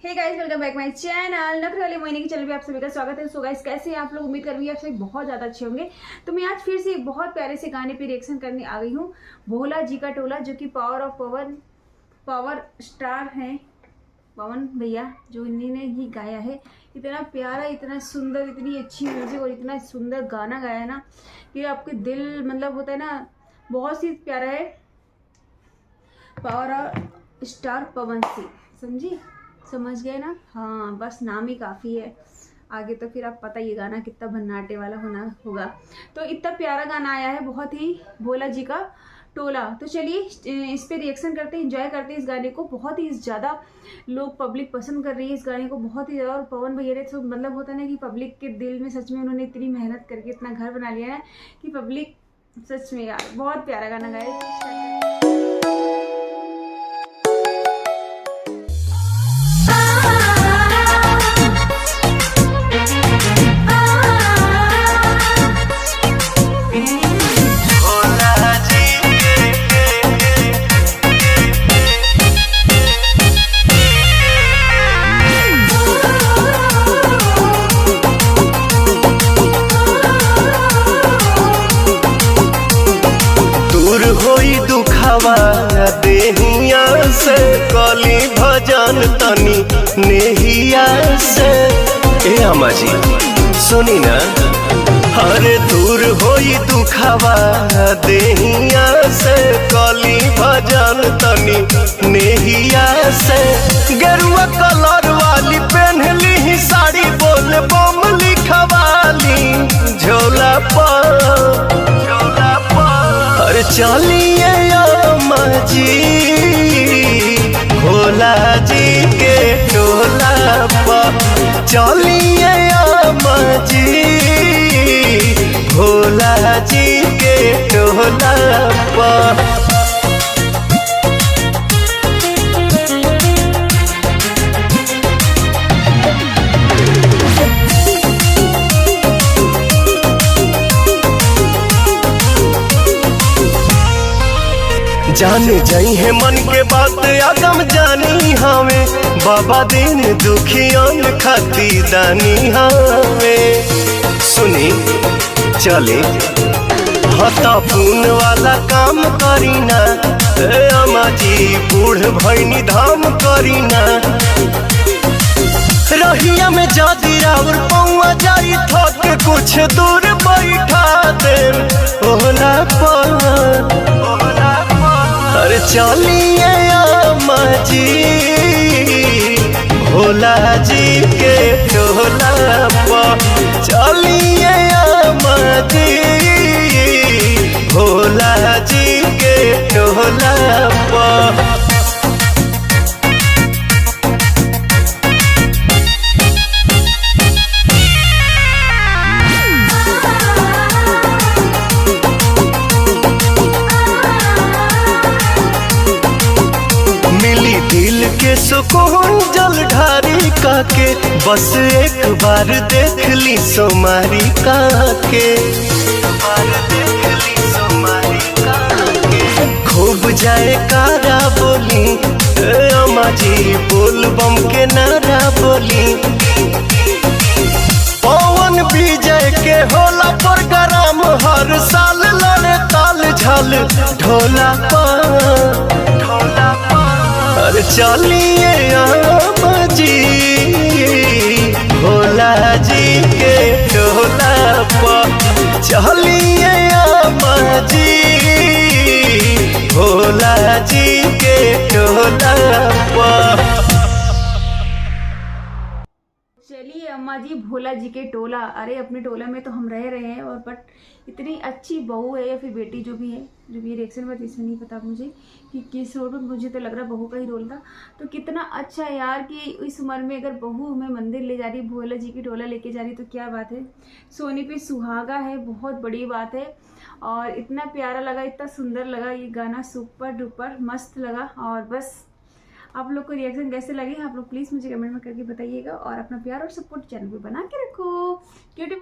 Hey guys, welcome bank माय channel. नखरे वाली मोहिनी की चैनल पे आप सभी का स्वागत है। सो गाइस, कैसे हैं आप लोग? उम्मीद करूंगी आप सभी बहुत ज़्यादा अच्छे होंगे। तो मैं आज फिर से एक बहुत प्यारे से गाने पे रिएक्शन करने आ गई हूँ। भोला जी का टोला, जो कि पावर स्टार हैं पवन भैया, जो इन्हीं ही गाया है। इतना प्यारा, इतना सुंदर, इतनी अच्छी म्यूजिक और इतना सुंदर गाना गाया है ना कि आपके दिल मतलब होता है ना, बहुत ही प्यारा है। पावर स्टार पवन सिंह, समझी? समझ गए ना? हाँ, बस नाम ही काफ़ी है, आगे तो फिर आप पता ये गाना कितना भन्नाटे वाला होगा। तो इतना प्यारा गाना आया है, बहुत ही, भोला जी का टोला। तो चलिए इस पे रिएक्शन करते हैं, एंजॉय करते हैं इस गाने को। बहुत ही ज़्यादा लोग, पब्लिक पसंद कर रही है इस गाने को बहुत ही ज़्यादा। और पवन भैया ने तो मतलब होता है ना कि पब्लिक के दिल में सच में उन्होंने इतनी मेहनत करके इतना घर बना लिया है कि पब्लिक सच में यार बहुत प्यारा गाना गाया। देहिया से कली भजन तनी नेहिया से। ए अम्मा जी सुनी ना, हरे दूर होई दुखावा देहिया से कली भजन तनी नेहिया से। गेरुआ कलर वाली पहनली ही साड़ी, बोल बम लिखवाली झोला पर चलिए अम्मा जी भोला जी के टोला पर। चलिए अम्मा जी भोला जी के टोला पर। जान जाई है मन के बात आदम जानी हमें, बाबा दिन दुखियन खाती दानी हमें। सुनी चले हता पून वाला काम करीना, अम्मा जी बूढ़ भैनी धाम करीना। रहिया में जादी रावर पौआ जाई थक, कुछ दूर बैठा दे ओला पर। अरे चलिए अम्मा जी भोला जी के टोला पर। चलिए अम्मा जी भोला जी के टोला पर। दिल के सुकून जल ढारी काके, बस एक बार देख ली सोमारी काके। खूब जाए कारा बोली, अम्मा जी बोल बम के नारा बोली। पवन विजय के होला प्रोग्राम, हर साल लड़े ताल झाल ढोला पर। चलिए अम्मा जी भोला जी के टोला पर। चलिए अम्मा जी भोला जी के टोला पर। चलिए अम्मा जी भोला जी के टोला। अरे अपने टोला में तो हम रह रहे हैं, और बट इतनी अच्छी बहू है या फिर बेटी जो भी है, जो भी रिएक्शन में इसमें नहीं पता मुझे कि किस रोल में, मुझे तो लग रहा बहू का ही रोल था। तो कितना अच्छा है यार कि इस उम्र में अगर बहू हमें मंदिर ले जा रही, भोला जी की टोला लेके जा रही, तो क्या बात है। सोनी पे सुहागा है, बहुत बड़ी बात है। और इतना प्यारा लगा, इतना सुंदर लगा ये गाना, सुपर डुपर मस्त लगा। और बस आप लोग को रिएक्शन कैसे लगे आप लोग प्लीज़ मुझे कमेंट में करके बताइएगा। और अपना प्यार और सपोर्ट चैनल पे बना के रखो, क्योंकि